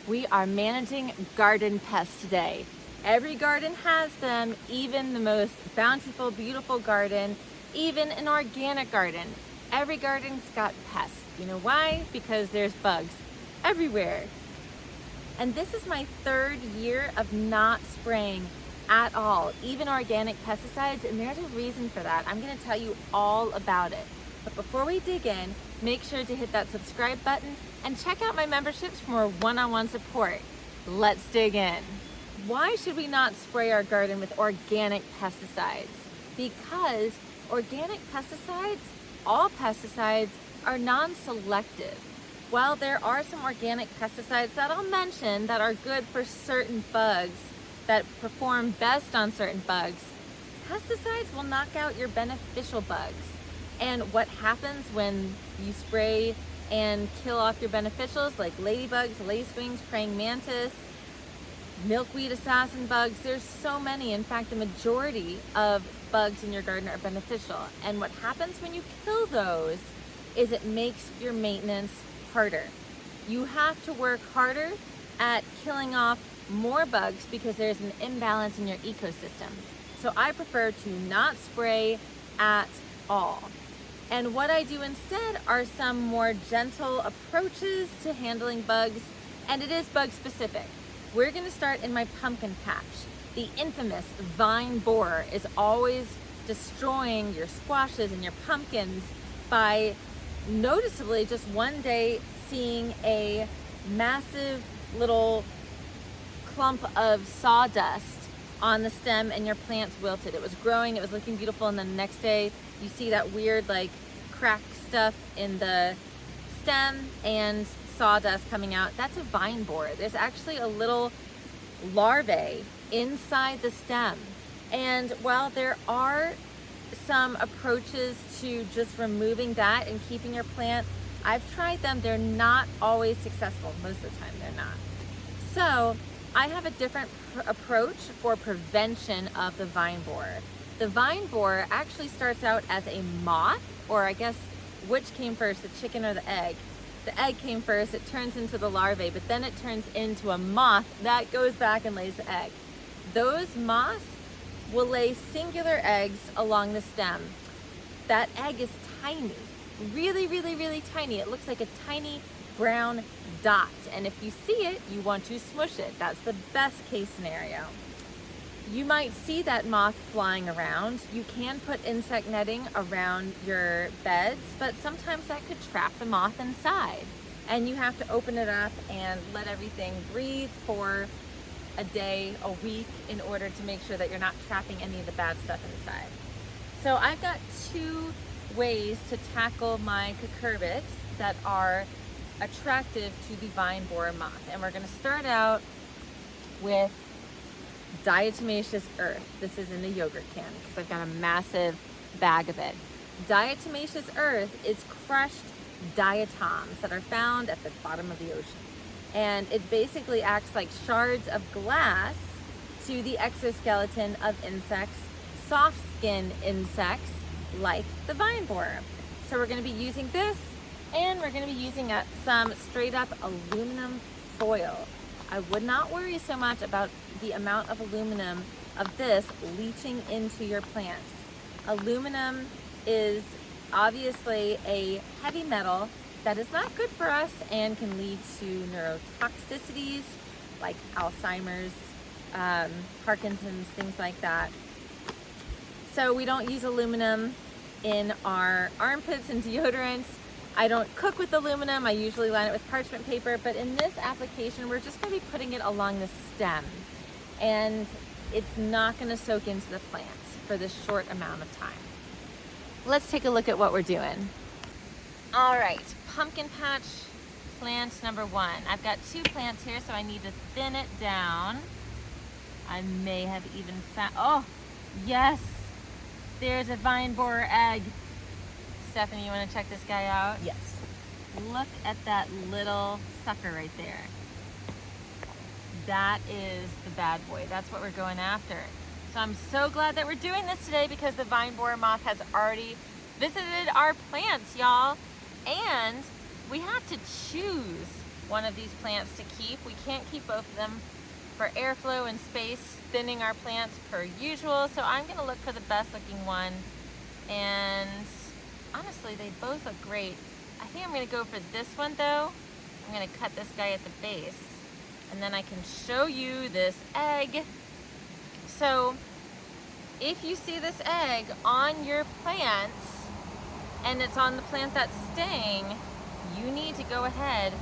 We are managing garden pests today. Every garden has them, even the most bountiful, beautiful garden, even an organic garden. Every garden's got pests. You know why? Because there's bugs everywhere. And this is my third year of not spraying at all, even organic pesticides, and there's a reason for that. I'm gonna tell you all about it. But before we dig in, make sure to hit that subscribe button and check out my memberships for more one-on-one support. Let's dig in. Why should we not spray our garden with organic pesticides? Because organic pesticides, all pesticides, are non-selective. While there are some organic pesticides that I'll mention that are good for certain bugs, that perform best on certain bugs, pesticides will knock out your beneficial bugs. And what happens when you spray and kill off your beneficials like ladybugs, lacewings, praying mantis, milkweed assassin bugs? There's so many. In fact, the majority of bugs in your garden are beneficial. And what happens when you kill those is it makes your maintenance harder. You have to work harder at killing off more bugs because there's an imbalance in your ecosystem. So I prefer to not spray at all. And what I do instead are some more gentle approaches to handling bugs, and it is bug specific. We're gonna start in my pumpkin patch. The infamous vine borer is always destroying your squashes and your pumpkins by noticeably just one day seeing a massive little clump of sawdust on the stem and your plants wilted. It was growing, it was looking beautiful, and then the next day you see that weird like crack stuff in the stem and sawdust coming out. That's a vine borer. There's actually a little larvae inside the stem. And while there are some approaches to just removing that and keeping your plant, I've tried them, they're not always successful. Most of the time they're not. So I have a different approach for prevention of the vine borer. The vine borer actually starts out as a moth, or I guess which came first, the chicken or the egg? The egg came first, it turns into the larvae, but then it turns into a moth that goes back and lays the egg. Those moths will lay singular eggs along the stem. That egg is tiny, really, really, really tiny. It looks like a tiny brown dot. And if you see it, you want to smush it. That's the best case scenario. You might see that moth flying around. You can put insect netting around your beds, but sometimes that could trap the moth inside. And you have to open it up and let everything breathe for a day, a week, in order to make sure that you're not trapping any of the bad stuff inside. So I've got two ways to tackle my cucurbits that are attractive to the vine borer moth. And we're gonna start out with diatomaceous earth. This is in the yogurt can because I've got a massive bag of it. Diatomaceous earth is crushed diatoms that are found at the bottom of the ocean. And it basically acts like shards of glass to the exoskeleton of insects, soft-skinned insects like the vine borer. So we're gonna be using this, and we're gonna be using some straight up aluminum foil. I would not worry so much about the amount of aluminum of this leaching into your plants. Aluminum is obviously a heavy metal that is not good for us and can lead to neurotoxicities like Alzheimer's, Parkinson's, things like that. So we don't use aluminum in our armpits and deodorants. I don't cook with aluminum. I usually line it with parchment paper, but in this application, we're just gonna be putting it along the stem, and it's not gonna soak into the plants for this short amount of time. Let's take a look at what we're doing. All right, pumpkin patch plant number one. I've got two plants here, so I need to thin it down. I may have even found, oh, yes, there's a vine borer egg. Stephanie, you want to check this guy out? Yes. Look at that little sucker right there. That is the bad boy. That's what we're going after. So I'm so glad that we're doing this today because the vine borer moth has already visited our plants, y'all. And we have to choose one of these plants to keep. We can't keep both of them for airflow and space, thinning our plants per usual. So I'm gonna look for the best looking one. And honestly, they both look great. I think I'm gonna go for this one though. I'm gonna cut this guy at the base. And then I can show you this egg. So if you see this egg on your plant and it's on the plant that's staying, you need to go ahead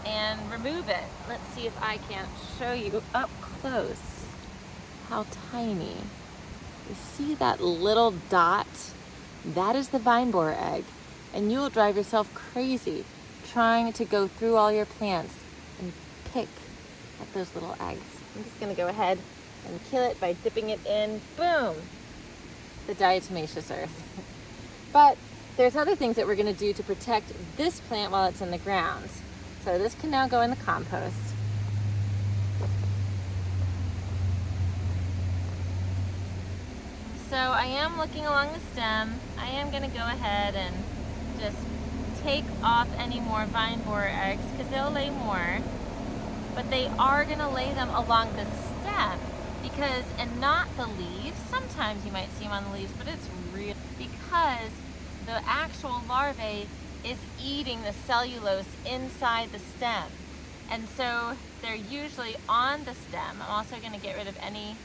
and remove it. Let's see if I can't show you up close how tiny. You see that little dot? That is the vine borer egg. And you will drive yourself crazy trying to go through all your plants and pick at those little eggs. I'm just gonna go ahead and kill it by dipping it in, boom, the diatomaceous earth. But there's other things that we're gonna do to protect this plant while it's in the ground. So this can now go in the compost. So I am looking along the stem. I am gonna go ahead and just take off any more vine borer eggs because they'll lay more. But they are gonna lay them along the stem because, and not the leaves. Sometimes you might see them on the leaves, but it's real because the actual larvae is eating the cellulose inside the stem. And so they're usually on the stem. I'm also gonna get rid of any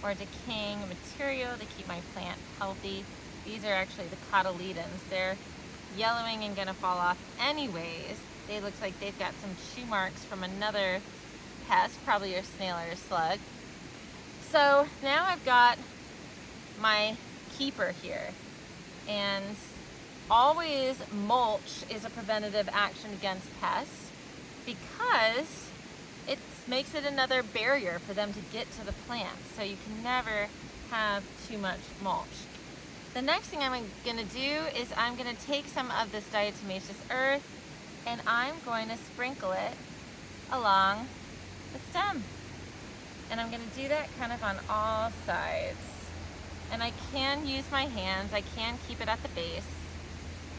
more decaying material to keep my plant healthy. These are actually the cotyledons. They're yellowing and gonna fall off anyways. They look like they've got some chew marks from another pest, probably a snail or a slug. So now I've got my keeper here. And always mulch is a preventative action against pests because it makes it another barrier for them to get to the plant. So you can never have too much mulch. The next thing I'm gonna do is I'm gonna take some of this diatomaceous earth and I'm going to sprinkle it along the stem. And I'm gonna do that kind of on all sides. And I can use my hands, I can keep it at the base.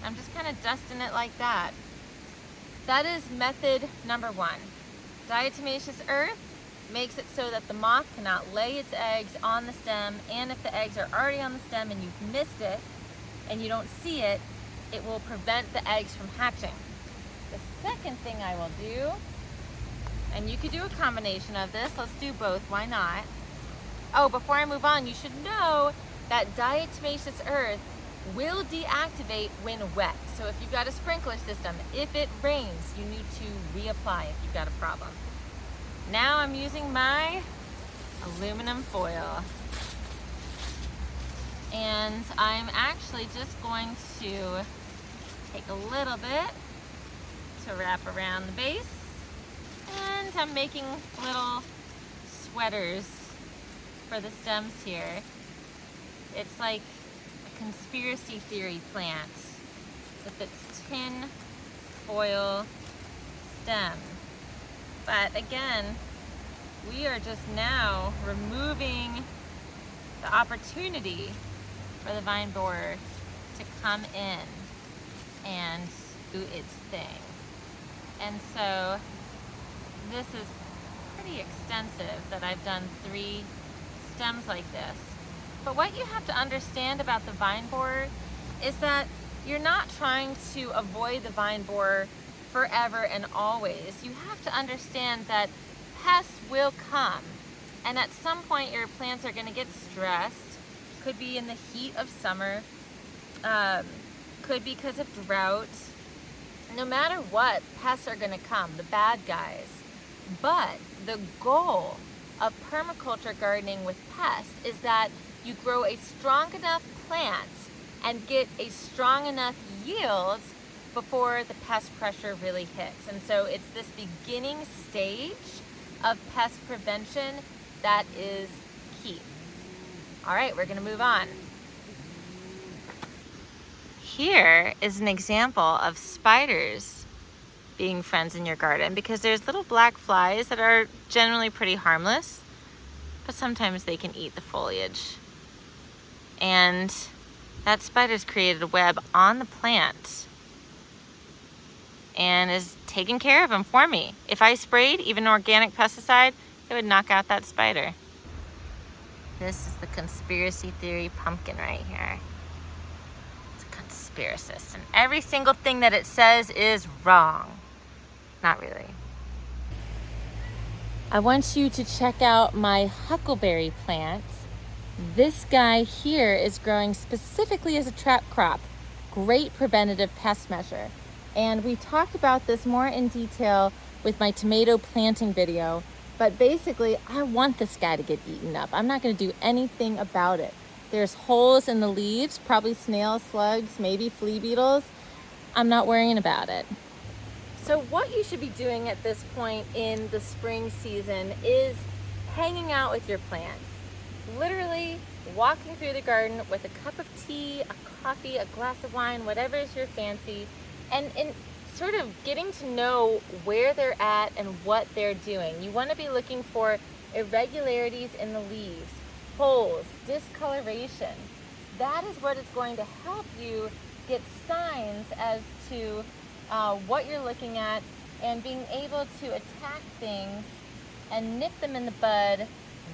I'm just kind of dusting it like that. That is method number one. Diatomaceous earth makes it so that the moth cannot lay its eggs on the stem, and if the eggs are already on the stem and you've missed it and you don't see it, it will prevent the eggs from hatching. The second thing I will do, and you could do a combination of this, let's do both, why not? Oh, before I move on, you should know that diatomaceous earth will deactivate when wet. So if you've got a sprinkler system, if it rains, you need to reapply if you've got a problem. Now I'm using my aluminum foil. And I'm actually just going to take a little bit to wrap around the base. And I'm making little sweaters for the stems here. It's like a conspiracy theory plant with its tin foil stem. But again, we are just now removing the opportunity for the vine borer to come in and do its thing. And so this is pretty extensive that I've done 3 stems like this. But what you have to understand about the vine borer is that you're not trying to avoid the vine borer forever and always. You have to understand that pests will come, and at some point your plants are going to get stressed. Could be in the heat of summer, could be because of drought. No matter what, pests are going to come, the bad guys. But the goal of permaculture gardening with pests is that you grow a strong enough plant and get a strong enough yield before the pest pressure really hits. And so it's this beginning stage of pest prevention that is key. All right, we're gonna move on. Here is an example of spiders being friends in your garden, because there's little black flies that are generally pretty harmless, but sometimes they can eat the foliage. And that spider's created a web on the plant. and is taking care of them for me. If I sprayed even organic pesticide, it would knock out that spider. This is the conspiracy theory pumpkin right here. It's a conspiracist, and every single thing that it says is wrong. Not really. I want you to check out my huckleberry plant. This guy here is growing specifically as a trap crop. Great preventative pest measure. And we talked about this more in detail with my tomato planting video, but basically I want this guy to get eaten up. I'm not gonna do anything about it. There's holes in the leaves, probably snails, slugs, maybe flea beetles. I'm not worrying about it. So what you should be doing at this point in the spring season is hanging out with your plants. Literally walking through the garden with a cup of tea, a coffee, a glass of wine, whatever is your fancy, and sort of getting to know where they're at and what they're doing. You want to be looking for irregularities in the leaves, holes, discoloration. That is what is going to help you get signs as to what you're looking at and being able to attack things and nip them in the bud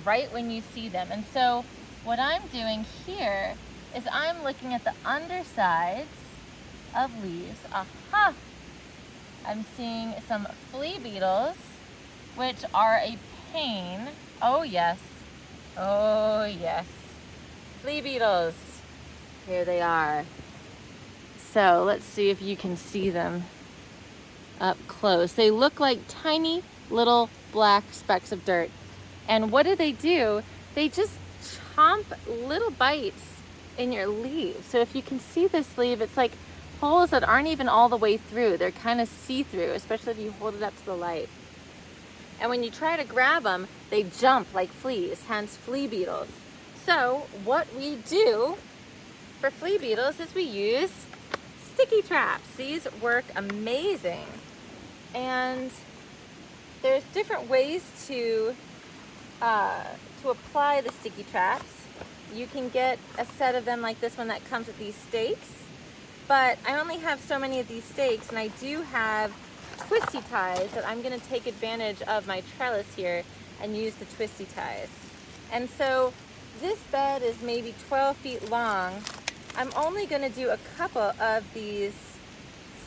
right when you see them. And so what I'm doing here is I'm looking at the undersides of leaves. Aha! I'm seeing some flea beetles, which are a pain. Oh yes, oh yes. Flea beetles, here they are. So let's see if you can see them up close. They look like tiny little black specks of dirt. And what do? They just chomp little bites in your leaves. So if you can see this leaf, it's like holes that aren't even all the way through. They're kind of see-through, especially if you hold it up to the light. And when you try to grab them, they jump like fleas, hence flea beetles. So what we do for flea beetles is we use sticky traps. These work amazing. And there's different ways to apply the sticky traps. You can get a set of them like this one that comes with these stakes, but I only have so many of these stakes, and I do have twisty ties that I'm going to take advantage of my trellis here and use the twisty ties. And so this bed is maybe 12 feet long. I'm only going to do a couple of these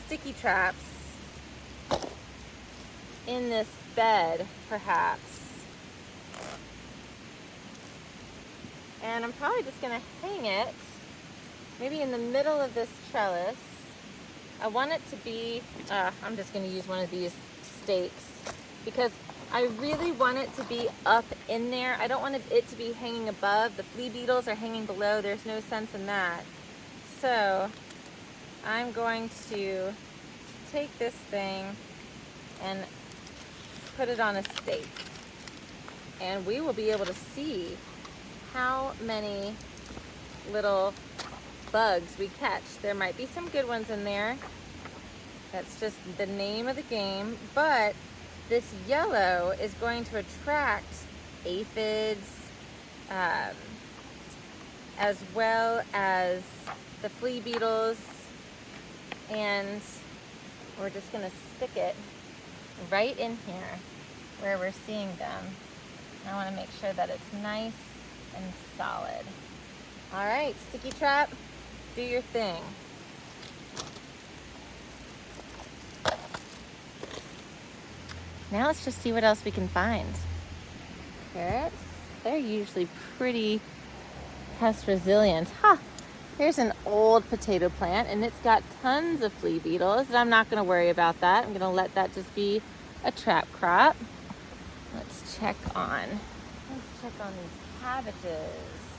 sticky traps in this bed, perhaps. And I'm probably just going to hang it maybe in the middle of this trellis. I want it to be, I'm just going to use one of these stakes because I really want it to be up in there. I don't want it to be hanging above. The flea beetles are hanging below. There's no sense in that. So I'm going to take this thing and put it on a stake. And we will be able to see how many little bugs we catch. There might be some good ones in there. That's just the name of the game. But this yellow is going to attract aphids, as well as the flea beetles. And we're just going to stick it right in here where we're seeing them. I want to make sure that it's nice and solid. All right, sticky trap, do your thing. Now let's just see what else we can find. Carrots, they're usually pretty pest resilient. Ha! Here's an old potato plant, and it's got tons of flea beetles, and I'm not going to worry about that. I'm going to let that just be a trap crop. Let's check on these cabbages.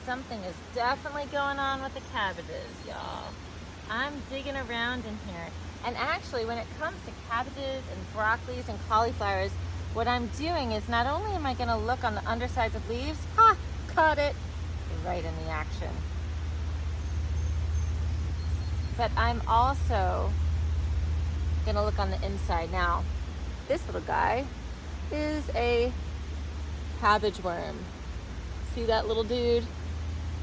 Something is definitely going on with the cabbages, y'all. I'm digging around in here. And actually, when it comes to cabbages and broccolis and cauliflowers, what I'm doing is not only am I going to look on the undersides of leaves, ha, caught it, right in the action. But I'm also going to look on the inside. Now, this little guy is a cabbage worm. See that little dude?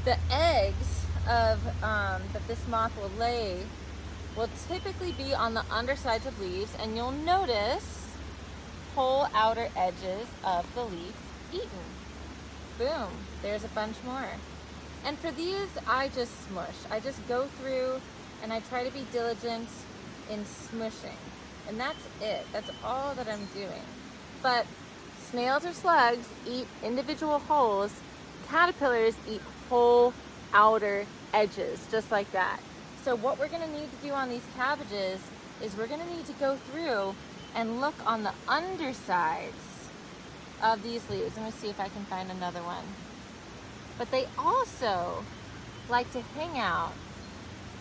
The eggs of that this moth will lay will typically be on the undersides of leaves, and you'll notice whole outer edges of the leaf eaten. Boom, there's a bunch more. And for these, I just smush. I just go through and I try to be diligent in smushing. And that's it. That's all that I'm doing. But snails or slugs eat individual holes. Caterpillars eat whole outer edges, just like that. So what we're gonna need to do on these cabbages is we're gonna need to go through and look on the undersides of these leaves. Let me see if I can find another one. But they also like to hang out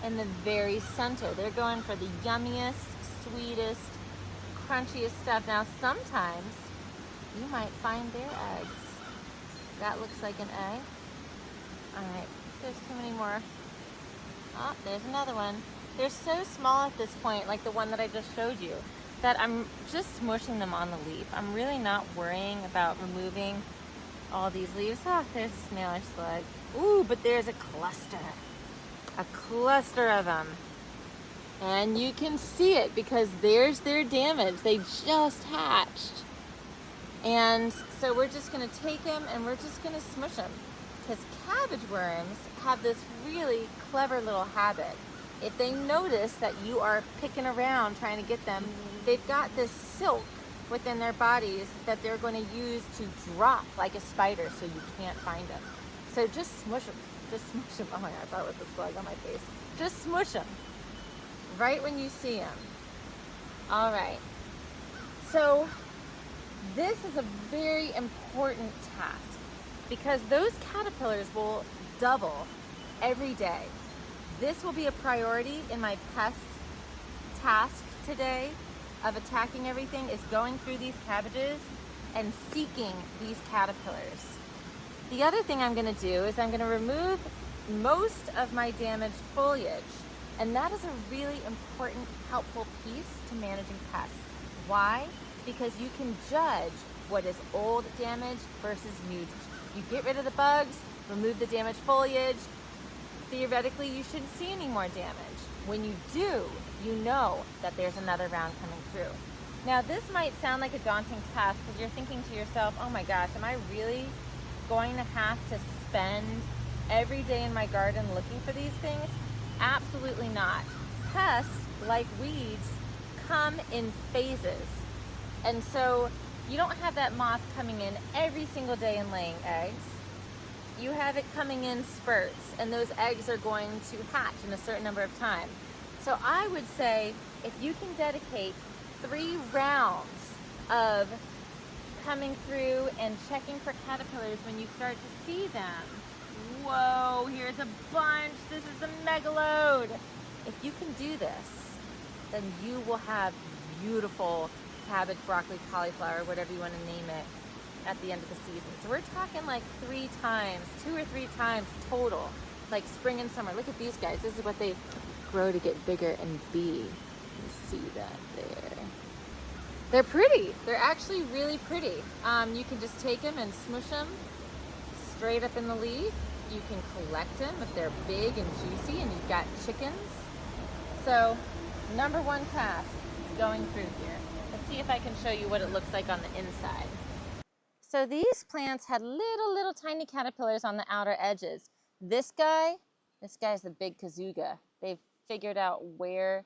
in the very center. They're going for the yummiest, sweetest, crunchiest stuff. Now sometimes you might find their eggs. That looks like an egg. All right, there's too many more. Oh, there's another one. They're so small at this point, like the one that I just showed you, that I'm just smushing them on the leaf. I'm really not worrying about removing all these leaves. Ah, there's a snail or slug. Ooh, but there's a cluster of them. And you can see it because there's their damage. They just hatched. And so we're just gonna take them and we're just gonna smush them. Because cabbage worms have this really clever little habit. If they notice that you are picking around trying to get them, they've got this silk within their bodies that they're going to use to drop like a spider so you can't find them. So just smush them. Just smush them. Oh my God, I thought it was a slug on my face. Just smush them right when you see them. All right. So this is a very important task because those caterpillars will double every day. This will be a priority in my pest task today of attacking everything, is going through these cabbages and seeking these caterpillars. The other thing I'm going to do is I'm going to remove most of my damaged foliage, and that is a really important, helpful piece to managing pests. Why? Because you can judge what is old damage versus new. You get rid of the bugs, remove the damaged foliage, theoretically you shouldn't see any more damage. When you do, you know that there's another round coming through. Now this might sound like a daunting task because you're thinking to yourself, oh my gosh, am I really going to have to spend every day in my garden looking for these things? Absolutely not. Pests, like weeds, come in phases. And so you don't have that moth coming in every single day and laying eggs. You have it coming in spurts, and those eggs are going to hatch in a certain number of time. So I would say if you can dedicate 3 rounds of coming through and checking for caterpillars when you start to see them. Whoa, here's a bunch. This is the megalode. If you can do this, then you will have beautiful cabbage, broccoli, cauliflower, whatever you want to name it, at the end of the season. So we're talking like 3 times, 2 or 3 times total, like spring and summer. Look at these guys. This is what they grow to get bigger and be. You can see that there. They're pretty. They're actually really pretty. You can just take them and smush them straight up in the leaf. You can collect them if they're big and juicy and you've got chickens. So number 1 task is going through here. Let's see if I can show you what it looks like on the inside. So these plants had little tiny caterpillars on the outer edges. This guy's the big kazuga. They've figured out where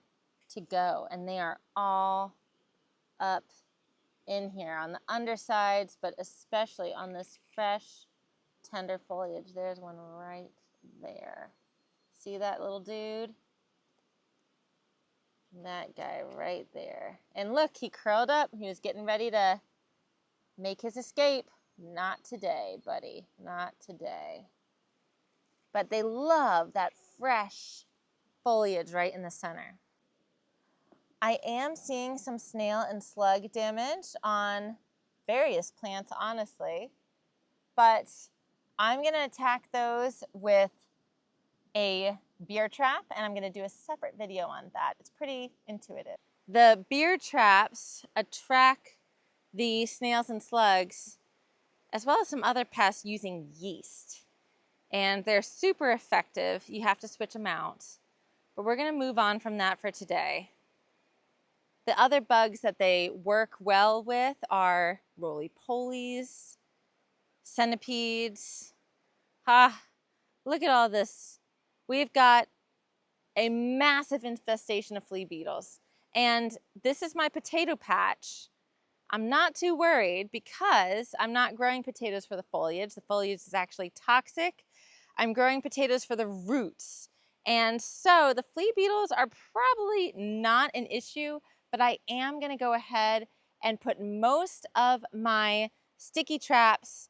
to go, and they are all up in here on the undersides, but especially on this fresh, tender foliage. There's one right there. See that little dude? That guy right there. And look, he curled up. He was getting ready to make his escape. Not today, buddy. Not today. But they love that fresh foliage right in the center. I am seeing some snail and slug damage on various plants, honestly. But I'm going to attack those with a beer trap, and I'm going to do a separate video on that. It's pretty intuitive. The beer traps attract the snails and slugs, as well as some other pests, using yeast. And they're super effective. You have to switch them out. but we're gonna move on from that for today. The other bugs that they work well with are roly-polies, centipedes. Look at all this. We've got a massive infestation of flea beetles. And this is my potato patch. I'm not too worried because I'm not growing potatoes for the foliage. The foliage is actually toxic. I'm growing potatoes for the roots. And so the flea beetles are probably not an issue, but I am gonna go ahead and put most of my sticky traps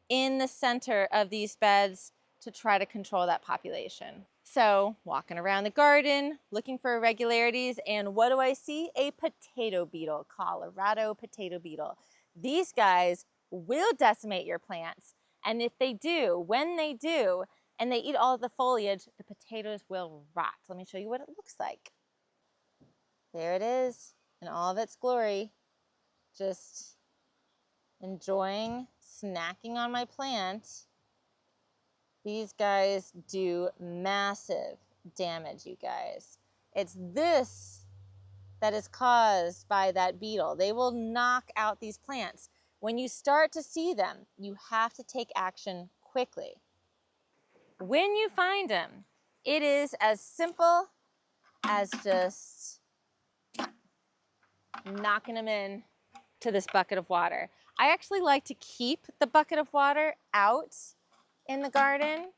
in the center of these beds to try to control that population. So walking around the garden, looking for irregularities, and what do I see? A potato beetle, Colorado potato beetle. These guys will decimate your plants. And if they do, when they do, and they eat all of the foliage, the potatoes will rot. Let me show you what it looks like. There it is in all of its glory. Just enjoying snacking on my plant. These guys do massive damage, you guys. It's this that is caused by that beetle. They will knock out these plants. When you start to see them, you have to take action quickly. When you find them, it is as simple as just knocking them in to this bucket of water. I actually like to keep the bucket of water out in the garden,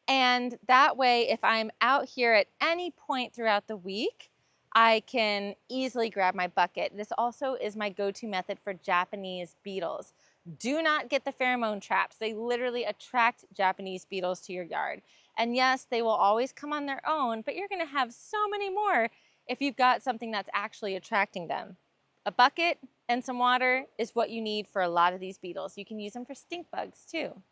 and that way if I'm out here at any point throughout the week, I can easily grab my bucket. This also is my go-to method for Japanese beetles. Do not get the pheromone traps. They literally attract Japanese beetles to your yard. And yes, they will always come on their own, but you're gonna have so many more if you've got something that's actually attracting them. A bucket and some water is what you need for a lot of these beetles. You can use them for stink bugs too.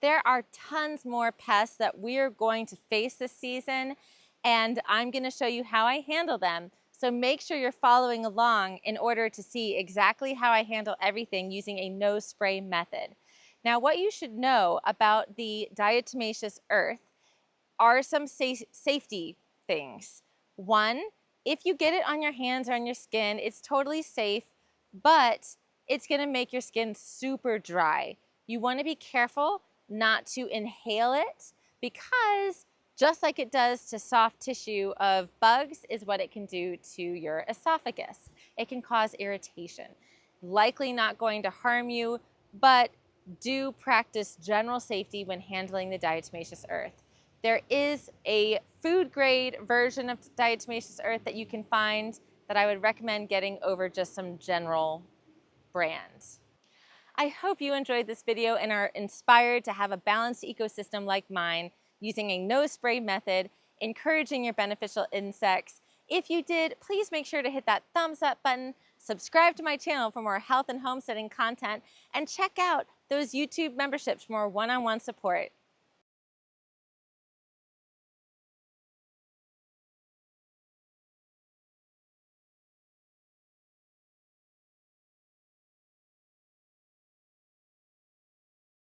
There are tons more pests that we're going to face this season, and I'm going to show you how I handle them. So make sure you're following along in order to see exactly how I handle everything using a no spray method. Now, what you should know about the diatomaceous earth are some safety things. One, if you get it on your hands or on your skin, it's totally safe, but it's gonna make your skin super dry. You wanna be careful not to inhale it because just like it does to soft tissue of bugs is what it can do to your esophagus. It can cause irritation. Likely not going to harm you, but do practice general safety when handling the diatomaceous earth. There is a food grade version of diatomaceous earth that you can find that I would recommend getting over just some general brands. I hope you enjoyed this video and are inspired to have a balanced ecosystem like mine using a no spray method, encouraging your beneficial insects. If you did, please make sure to hit that thumbs up button, subscribe to my channel for more health and homesteading content, and check out those YouTube memberships for more one-on-one support.